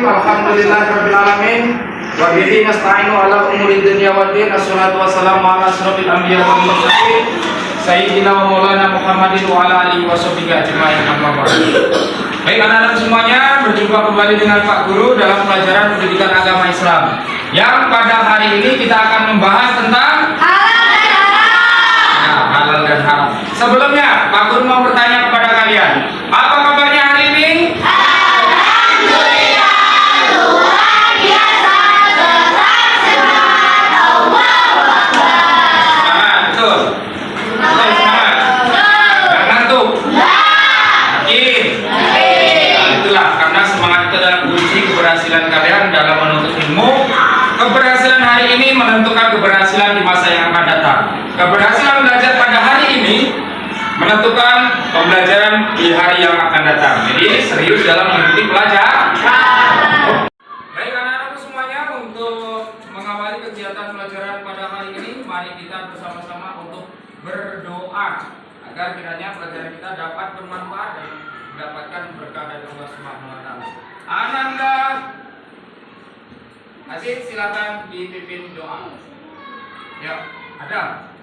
Alhamdulillahirabbil alamin. Wa bihi nasta'inu ala umuri dunya waddin. Assalatu wassalamu ala asyrofil anbiya'i wal mursalin sayyidina wa maulana Muhammadin wa ala alihi washabbihi ajmain. Amma ba'd. Baik anak-anak semuanya, berjumpa kembali dengan Pak Guru dalam pelajaran pendidikan agama Islam. Yang pada hari ini kita akan membahas tentang halal dan haram. Sebelumnya, Pak Guru mau bertanya kepada kalian, apa kabarnya hari ini? Keberhasilan kalian dalam menuntut ilmu, keberhasilan hari ini menentukan keberhasilan di masa yang akan datang. Keberhasilan belajar pada hari ini menentukan pembelajaran di hari yang akan datang. Jadi serius dalam mengikuti pelajaran. Baik anak-anakku semuanya, untuk mengawali kegiatan pelajaran pada hari ini, mari kita bersama-sama untuk berdoa agar kiranya pelajaran kita dapat bermanfaat dan mendapatkan berkah dari Allah Subhanahu wa taala. Ananda Aziz, silakan dipimpin doa. Ya, ada.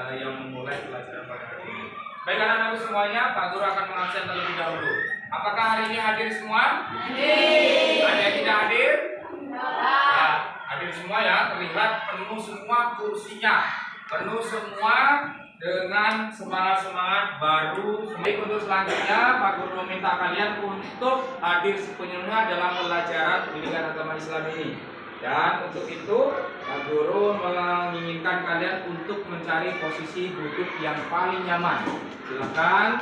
Yang memulai pelajaran pada hari ini. Baik anak-anakku semuanya, Pak Guru akan mengabsen terlebih dahulu. Apakah hari ini hadir semua? Hadir. Ada yang tidak hadir? Ya, hadir semua ya. Terlihat penuh semua kursinya, penuh semua dengan semangat-semangat baru. Baik, untuk selanjutnya Pak Guru meminta kalian untuk hadir sepenuhnya dalam pelajaran pendidikan agama Islam ini. Dan untuk itu Pak Guru menginginkan kalian untuk mencari posisi duduk yang paling nyaman. Silakan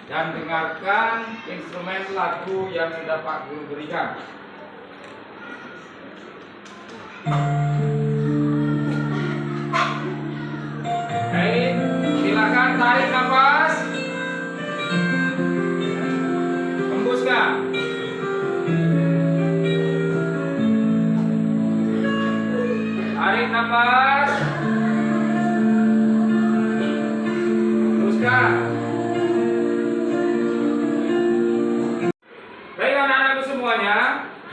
dan dengarkan instrumen lagu yang sudah Pak Guru berikan. Baik, silakan tarik nafas. Hembuskan. Tarik nafas. Teruskan. Baik anak-anakku semuanya,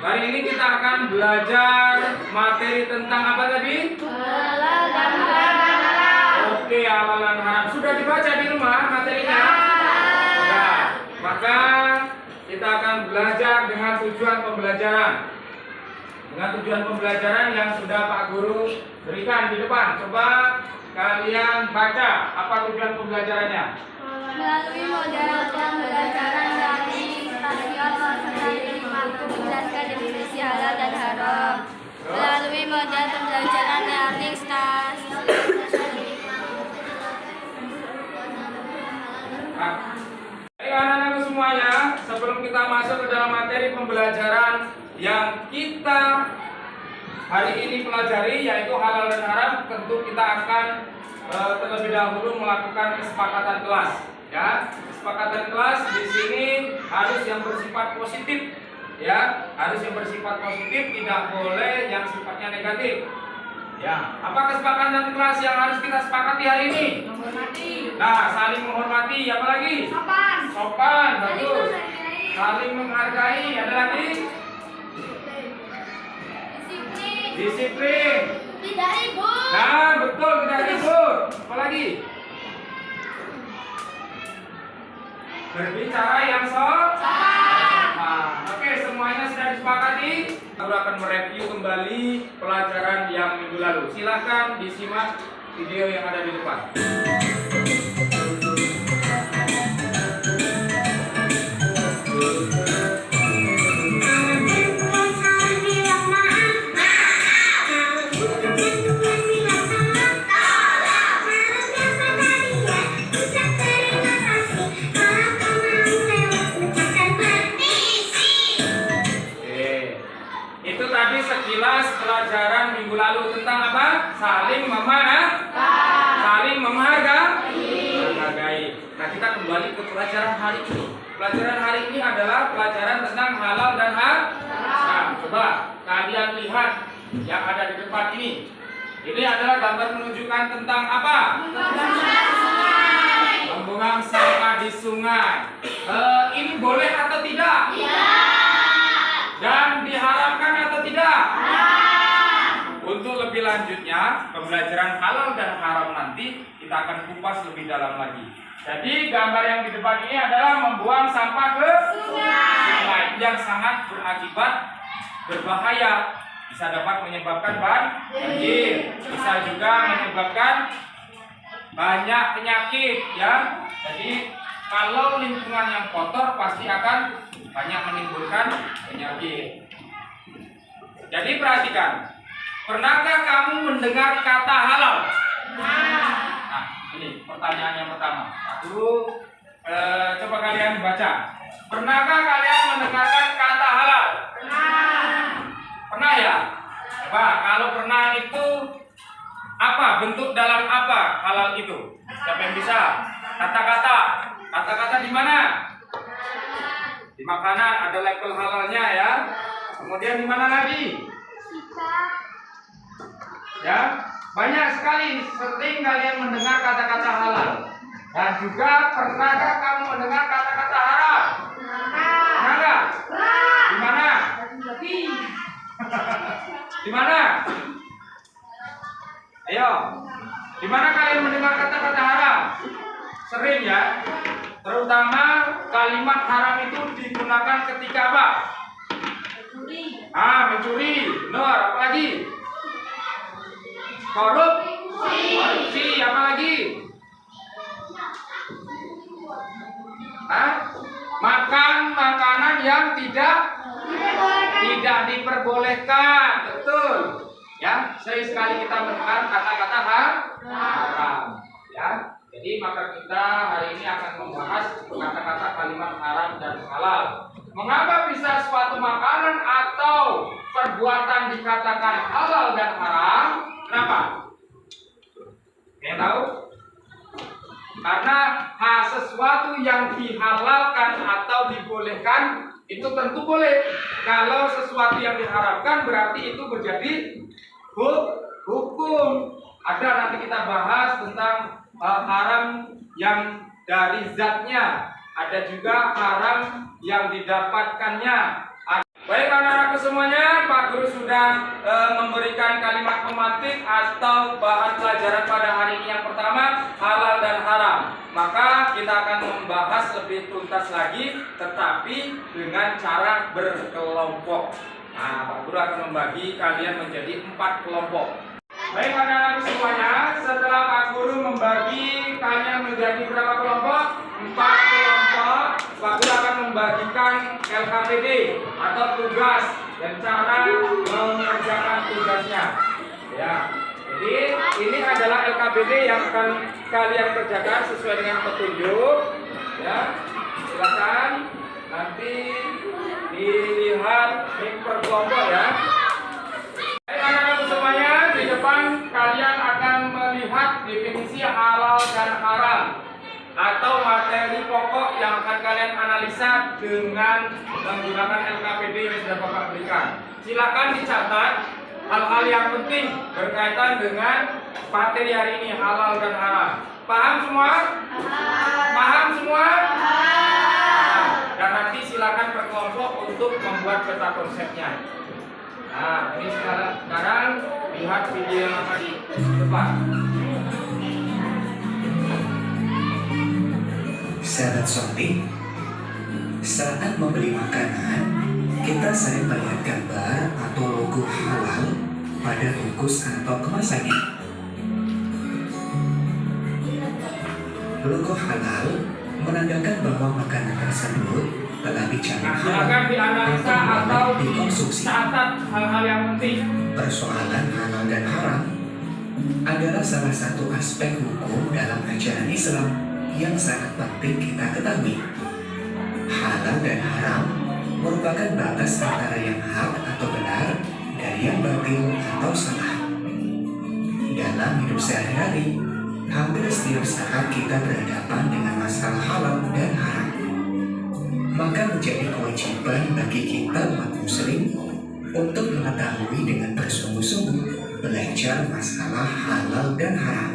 hari ini kita akan belajar materi tentang apa tadi? Halal dan haram. Oke, halal dan haram. Sudah dibaca di rumah materinya? Ya. Maka kita akan belajar dengan tujuan pembelajaran. Dengan tujuan pembelajaran yang sudah Pak Guru berikan di depan. Coba kalian baca apa tujuan pembelajarannya. Melalui model pembelajaran dari stasiun sendiri mampu menjelaskan definisi halal dan haram. Melalui model pembelajaran learning stasiun. Baik anak-anakku semuanya, sebelum kita masuk ke dalam materi pembelajaran yang kita hari ini pelajari, yaitu halal dan haram, tentu kita akan terlebih dahulu melakukan kesepakatan kelas. Ya, kesepakatan kelas di sini harus yang bersifat positif, ya, harus yang bersifat positif, tidak boleh yang sifatnya negatif. Ya, apa kesepakatan kelas yang harus kita sepakati hari ini? Menghormati. Nah, saling menghormati, apa lagi? Sopan. Sopan, bagus. Saling menghargai, ada lagi? Disiplin. Tidak ribut. Nah, betul, tidak ribut. Apalagi? Berbicara yang sopan. Oke, semuanya sudah disepakati. Kita akan mereview kembali pelajaran yang minggu lalu. Silakan disimak video yang ada di depan. hari ini. Pelajaran hari ini adalah pelajaran tentang halal dan haram. Nah, coba kalian lihat yang ada di depan ini. Ini adalah gambar menunjukkan tentang apa? Membuang sampah di sungai. Ini boleh atau tidak? Dan diharamkan atau tidak? Untuk lebih lanjutnya, pembelajaran halal dan haram nanti kita akan kupas lebih dalam lagi. Jadi gambar yang di depan ini adalah membuang sampah ke sungai yang sangat berakibat berbahaya. Bisa dapat menyebabkan banjir, bisa juga menyebabkan banyak penyakit ya. Jadi kalau lingkungan yang kotor pasti akan banyak menimbulkan penyakit. Jadi perhatikan, pernahkah kamu mendengar kata halal? Nah, ini pertanyaan yang pertama. Guru, coba kalian baca. Pernahkah kalian mendengarkan kata halal? Pernah ya? Coba kalau pernah itu apa? Bentuk dalam apa halal itu? Siapa yang bisa? Kata-kata di mana? Di makanan ada label halalnya ya. Kemudian di mana lagi? Ya, banyak sekali sering kalian mendengar kata-kata halal. Dan juga pernahkah kamu mendengar kata-kata haram? Pernah nggak? Di mana? Di mana? Ayo. Di mana kalian mendengar kata-kata haram? Sering ya. Terutama kalimat haram itu digunakan ketika apa? Mencuri. Benar, apa lagi? Korupsi, apa lagi? Makan makanan yang tidak diperbolehkan, betul. Ya, sering sekali kita mendengar kata-kata haram. Ya, jadi maka kita hari ini akan membahas kata-kata kalimat haram dan halal. Mengapa bisa suatu makanan atau perbuatan dikatakan halal dan haram? Kenapa? Kalian tahu? Karena sesuatu yang dihalalkan atau dibolehkan itu tentu boleh. Kalau sesuatu yang diharamkan berarti itu menjadi hukum. Ada nanti kita bahas tentang haram yang dari zatnya. Ada juga haram yang didapatkannya. Baik anak-anakku semuanya, Pak Guru sudah memberikan kalimat pemantik atau bahan pelajaran pada hari ini yang pertama, halal dan haram. Maka kita akan membahas lebih tuntas lagi, tetapi dengan cara berkelompok. Nah, Pak Guru akan membagi kalian menjadi 4 kelompok. Baik anak-anakku semuanya, setelah Pak Guru membagi kalian menjadi berapa kelompok? 4 kelompok. Pak Guru akan membagikan LKPD atau tugas dan cara mengerjakan tugasnya. Ya, jadi ini adalah LKPD yang akan kalian kerjakan sesuai dengan petunjuk. Ya, silakan nanti dilihat per kelompok ya. Anak-anak semuanya, di depan kalian akan melihat definisi halal dan haram atau materi pokok yang akan kalian analisa dengan menggunakan LKPD yang sudah Bapak berikan. Silakan dicatat hal-hal yang penting berkaitan dengan materi hari ini, halal dan haram. Paham semua? Paham semua? Dan nanti silakan berkelompok untuk membuat peta konsepnya. Nah, ini sekarang lihat video yang akan di depan. Sahabat shopping, saat membeli makanan, kita sering melihat gambar atau logo halal pada bungkus atau kemasannya. Logo halal menandakan bahwa makanan tersebut telah dijamin halal silakan dianalisa atau dikonsumsi. Catat hal-hal yang penting. Persoalan halal dan haram adalah salah satu aspek hukum dalam ajaran Islam yang sangat penting kita ketahui. Halal dan haram merupakan batas antara yang hak atau benar dari yang batil atau salah. Dalam hidup sehari-hari, hampir setiap saat kita berhadapan dengan masalah halal dan haram. maka menjadi kewajiban bagi kita umat muslim untuk mengetahui dengan bersungguh-sungguh belajar masalah halal dan haram.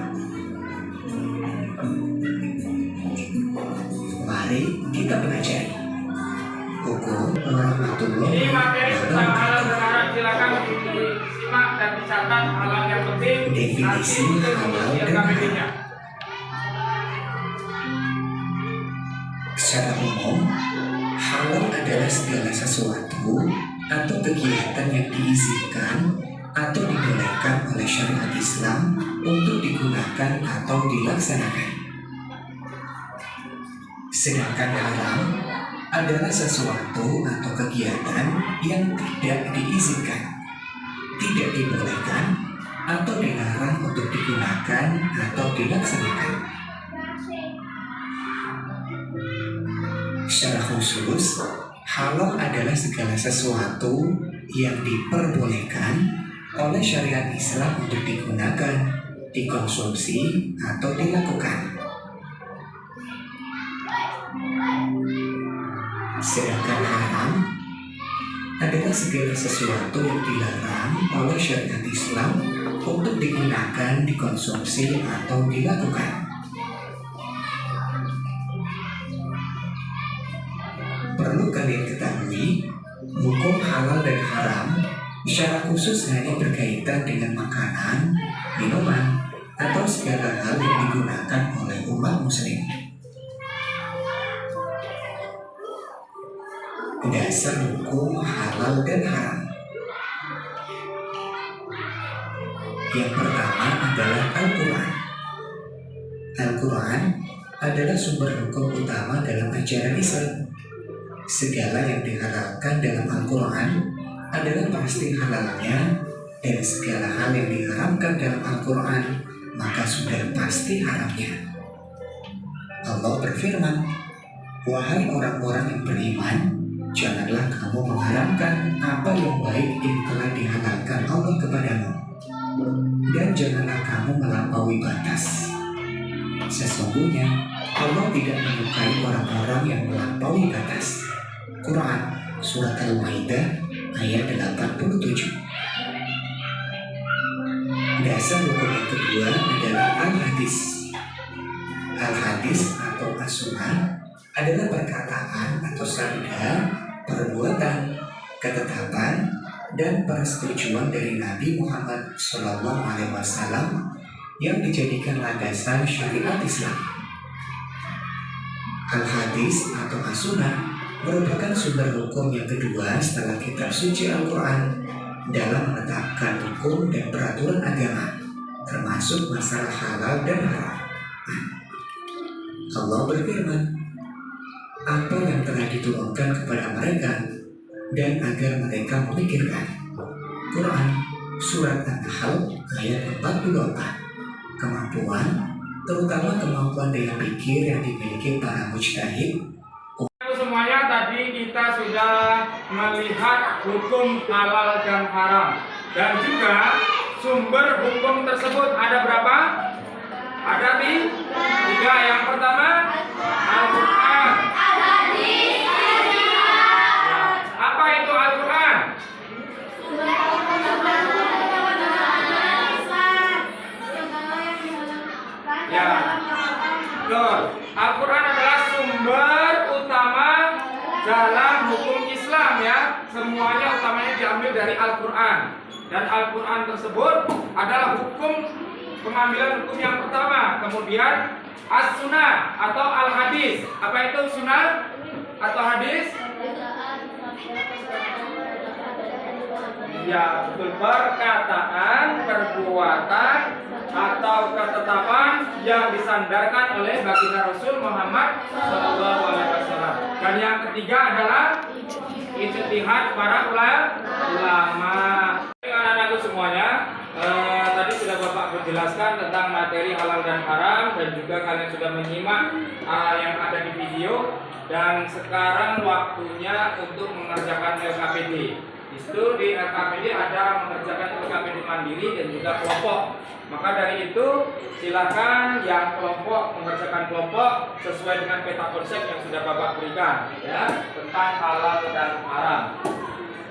Mari kita belajar. Hukum warahmatullahi Ini materi tentang halal dan wabarakatuh. haram, silakan disimak dan dicatat hal yang penting. Definisi Nanti itu halal di dan LKPD-nya. Secara umum, halal adalah segala sesuatu atau kegiatan yang diizinkan atau dibolehkan oleh syariat Islam untuk digunakan atau dilaksanakan. Sedangkan haram adalah sesuatu atau kegiatan yang tidak diizinkan, tidak dibolehkan, atau dilarang untuk digunakan atau dilaksanakan. Secara khusus, halal adalah segala sesuatu yang diperbolehkan oleh syariat Islam untuk digunakan, dikonsumsi, atau dilakukan. Sedangkan haram adalah segala sesuatu yang dilarang oleh syariat Islam untuk digunakan, dikonsumsi, atau dilakukan. Perlu kalian ketahui, hukum halal dan haram secara khusus hanya berkaitan dengan makanan, minuman, atau segala hal yang digunakan oleh umat muslim. Dasar hukum halal dan haram. Yang pertama adalah Al-Quran. Al-Quran adalah sumber hukum utama dalam ajaran Islam. Segala yang dihalalkan dalam Al-Quran adalah pasti halalnya, dan segala hal yang diharamkan dalam Al-Quran maka sudah pasti haramnya. Allah berfirman, "Wahai orang-orang yang beriman, janganlah kamu mengharamkan apa yang baik yang telah dihalalkan Allah kepadamu, dan janganlah kamu melampaui batas. Sesungguhnya Allah tidak menyukai orang-orang yang melampaui batas." Quran Surat Al-Maidah ayat 87. Dasar hukum yang kedua adalah Al-Hadis. Al-Hadis atau As-Sunnah adalah perkataan atau sabda, perbuatan, ketetapan, dan persetujuan dari Nabi Muhammad SAW yang dijadikan landasan syariat Islam. Al-Hadis atau As-Sunnah merupakan sumber hukum yang kedua setelah kitab suci Al-Quran dalam menetapkan hukum dan peraturan agama, termasuk masalah halal dan haram. Allah berfirman, "Apa yang telah diturunkan kepada mereka dan agar mereka memikirkan." Quran Surat An-Nahl ayat 44. Kemampuan, terutama kemampuan daya pikir yang dimiliki para mujtahid. Semuanya tadi kita sudah melihat hukum halal dan haram, dan juga sumber hukum tersebut ada berapa? Ada tiga. Yang pertama Al-Quran. Apa itu Al-Quran? Ya, betul. Al-Quran adalah sumber utama dalam hukum Islam, ya. Semuanya utamanya diambil dari Al-Quran, dan Al-Quran tersebut adalah pengambilan hukum yang pertama. Kemudian As-Sunnah atau Al-Hadis. Apa itu sunnah atau hadis? Ya, betul. Perkataan, perbuatan, atau ketetapan yang disandarkan oleh baginda Rasul Muhammad SAW. Dan yang ketiga adalah ijtihad para ulama. Anak-anakku semuanya, tadi sudah Bapak menjelaskan tentang materi halal dan haram, dan juga kalian sudah menyimak yang ada di video. Dan sekarang waktunya untuk mengerjakan LKPD. Itu di LKPD ada mengerjakan LKPD mandiri dan juga kelompok. Maka dari itu silakan yang kelompok mengerjakan kelompok sesuai dengan peta konsep yang sudah Bapak berikan ya tentang halal dan haram.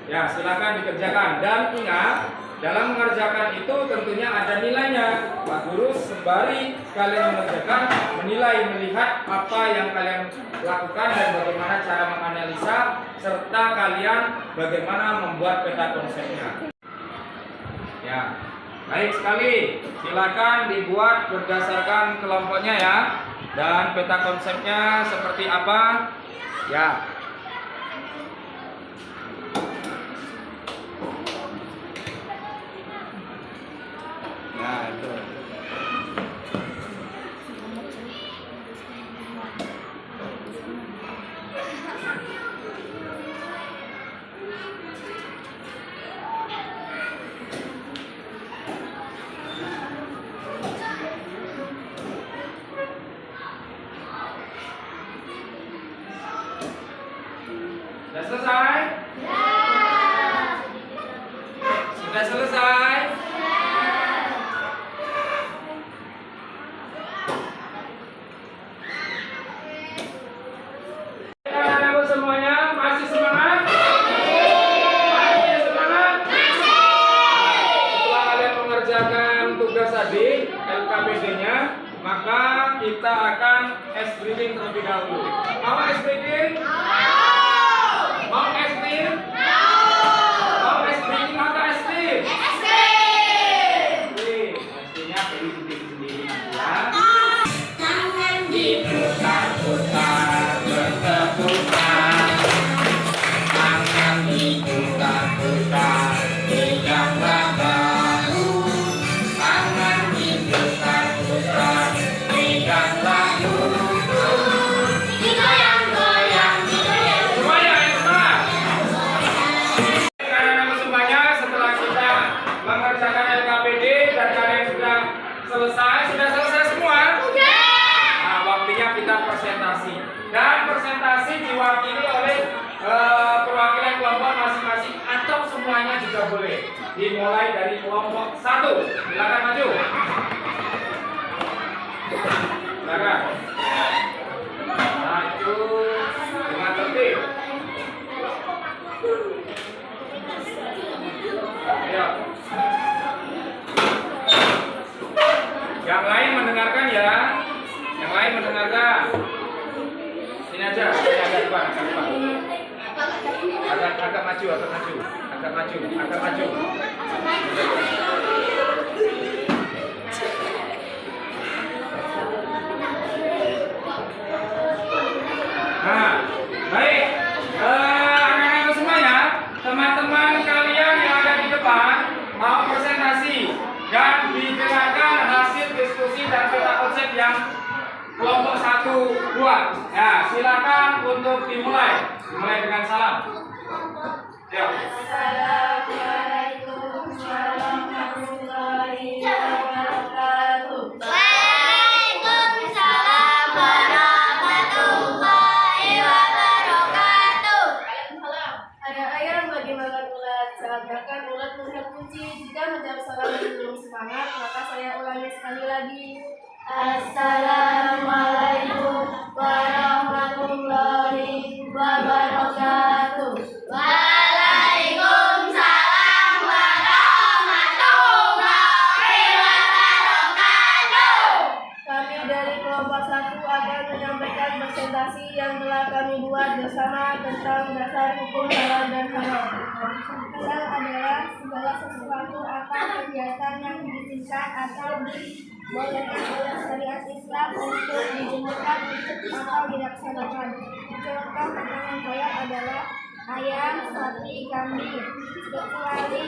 Ya, silakan dikerjakan dan ingat dalam mengerjakan itu tentunya ada nilainya. Pak Guru sembari kalian mengerjakan menilai melihat apa yang kalian lakukan dan bagaimana cara menganalisa serta kalian bagaimana membuat peta konsepnya. Ya, baik sekali. Silakan dibuat berdasarkan kelompoknya ya. Dan peta konsepnya seperti apa? Ya. Nah, itu. Sudah selesai? Sudah selesai? Anak-anakku semuanya masih semangat? Masih semangat? Setelah kalian mengerjakan tugas tadi, LKPD-nya, maka kita akan es breathing terlebih dahulu. Mau es breathing? Mau es krim? Mau es breathing atau es krim? Es krim. Pastinya beli sendiri-sendiri nanti ya. Tangan diputar-putar, bertepukan. Tangan diputar-putar, peganglah bahu. Tangan diputar-putar, peganglah lutut. Digoyang-goyang, digoyang. Semuanya yang semangat. Anak-anak semuanya setelah kita mengerjakan LKPD dan kalian sudah selesai semua? Nah, waktunya kita presentasi. Dan presentasi diwakili oleh perwakilan kelompok masing-masing atau semuanya juga boleh. Dimulai dari kelompok 1. Silakan maju. Silakan. Maju dengan tertib. Ayo. Yang lain mendengarkan ya. Yang lain mendengarkan. Sini aja, sini agak depan, agak depan. Agak maju, agak maju. Agak maju, agak maju. Nah, baik. Anak-anak semuanya, teman-teman kalian yang ada di depan mau presentasi dan didengarkan hasil diskusi dan peta konsep yang kelompok 1 buat. Ya, silakan untuk dimulai. Dimulai dengan salam. Ya. Assalamualaikum warahmatullahi wabarakatuh. Waalaikumsalam warahmatullahi wabarakatuh. Ada ayat bagi makan ulat. Saat makan ulat melihat kunci. Jika menjawab salam belum semangat, maka saya ulangi sekali lagi. Assalamualaikum warahmatullahi wabarakatuh. Waalaikumsalam warahmatullahi wabarakatuh. Kami dari kelompok 1 akan menyampaikan presentasi yang telah kami buat bersama tentang dasar hukum halal dan haram. Halal adalah segala sesuatu atau kegiatan yang diizinkan atau dibolehkan oleh syariat Islam untuk dijelaskan atau dilaksanakan. Contoh makanan halal adalah ayam, sapi, kambing, kecuali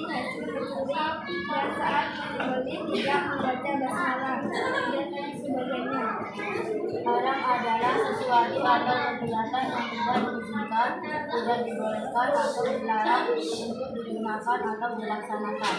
mencuri dan saat membeli tidak membaca basmalah dan lain sebagainya. Haram adalah sesuatu atau kegiatan yang tidak diizinkan, tidak dibolehkan atau dilarang untuk digunakan atau dilaksanakan.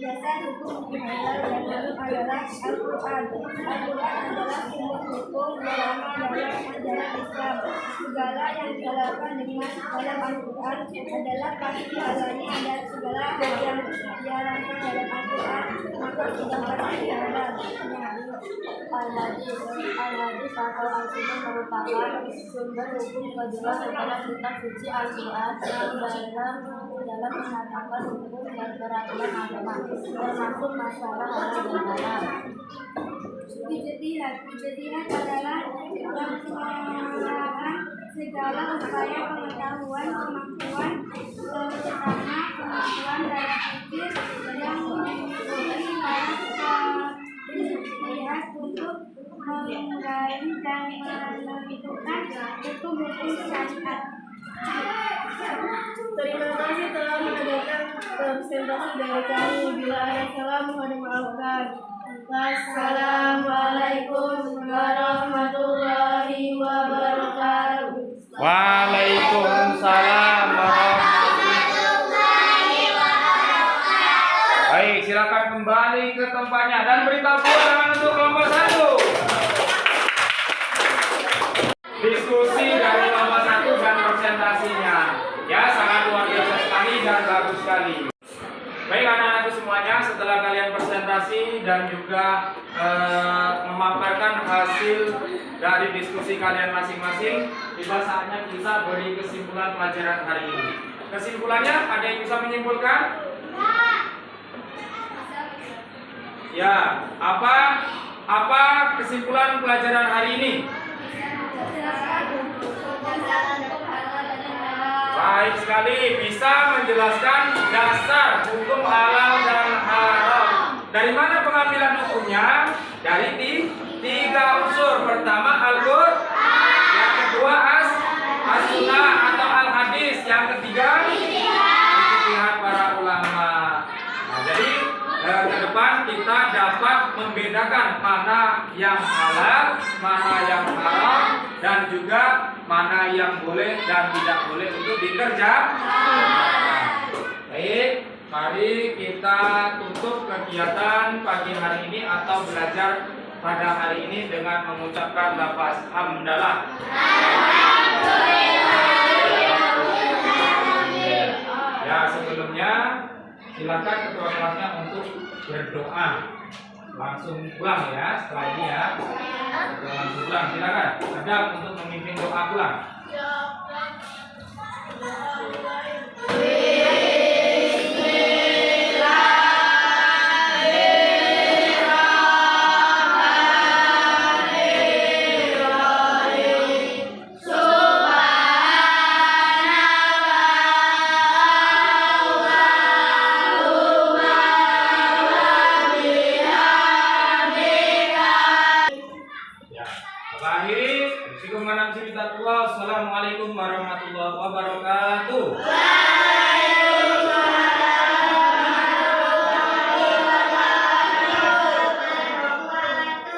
Dasar hukum halal dan haram adalah Al-Quran. Al-Quran adalah sumber hukum ulama dalam ajaran Islam. segala yang dihalalkan dengan dalam Al-Quran adalah pasti halalnya, dan segala yang diharamkan dalam Al-Quran maka sudah pasti halal. Al-Hadis atau Al-Sunnah merupakan sumber hukum kedua setelah kitab suci Al-Quran dalam menetapkan hukum dan peraturan agama, termasuk masalah halal dan haram. Ijtihad adalah penguasaan segala upaya pengetahuan, kemampuan, terutama kemampuan dalam pikir yang mengikuti para ijtihad untuk menggali dan menentukan hukum-hukum syariat. Terima kasih telah mendengarkan presentasi dari kami. Bila ada salah mohon dimaafkan. Wassalamualaikum warahmatullahi wabarakatuh. Waalaikumsalam warahmatullahi wabarakatuh. Baik, silakan kembali ke tempatnya dan beri tepuk tangan untuk kelompok 1. Diskusi dari kelompok 1 dan presentasinya. Ya, sangat luar biasa sekali dan bagus sekali. Baik anak-anakku semuanya, setelah kalian presentasi dan juga memaparkan hasil dari diskusi kalian masing-masing, tiba saatnya kita beri kesimpulan pelajaran hari ini. Kesimpulannya, ada yang bisa menyimpulkan? Ya, apa kesimpulan pelajaran hari ini? Baik sekali, bisa menjelaskan dasar hukum halal dan haram. Dari mana pengambilan hukumnya? Dari tiga unsur. Pertama Al-Quran, yang kedua As-Sunnah atau Al-Hadis, yang ketiga ijtihad para ulama. Nah, jadi ke depan kita dapat membedakan mana yang halal, mana yang haram, dan juga mana yang boleh dan tidak boleh untuk dikerjakan. Baik, mari kita tutup kegiatan pagi hari ini atau belajar pada hari ini dengan mengucapkan lafaz hamdalah. Ya, sebelumnya silakan ketua kelasnya untuk berdoa. Langsung pulang ya setelah ini ya. Langsung pulang, silakan. Adab untuk memimpin doa pulang. Assalamualaikum warahmatullahi wabarakatuh.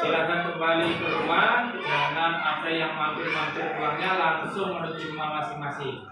Silakan kembali ke rumah. Jangan ada yang mampir-mampir pulangnya, langsung menuju rumah masing-masing.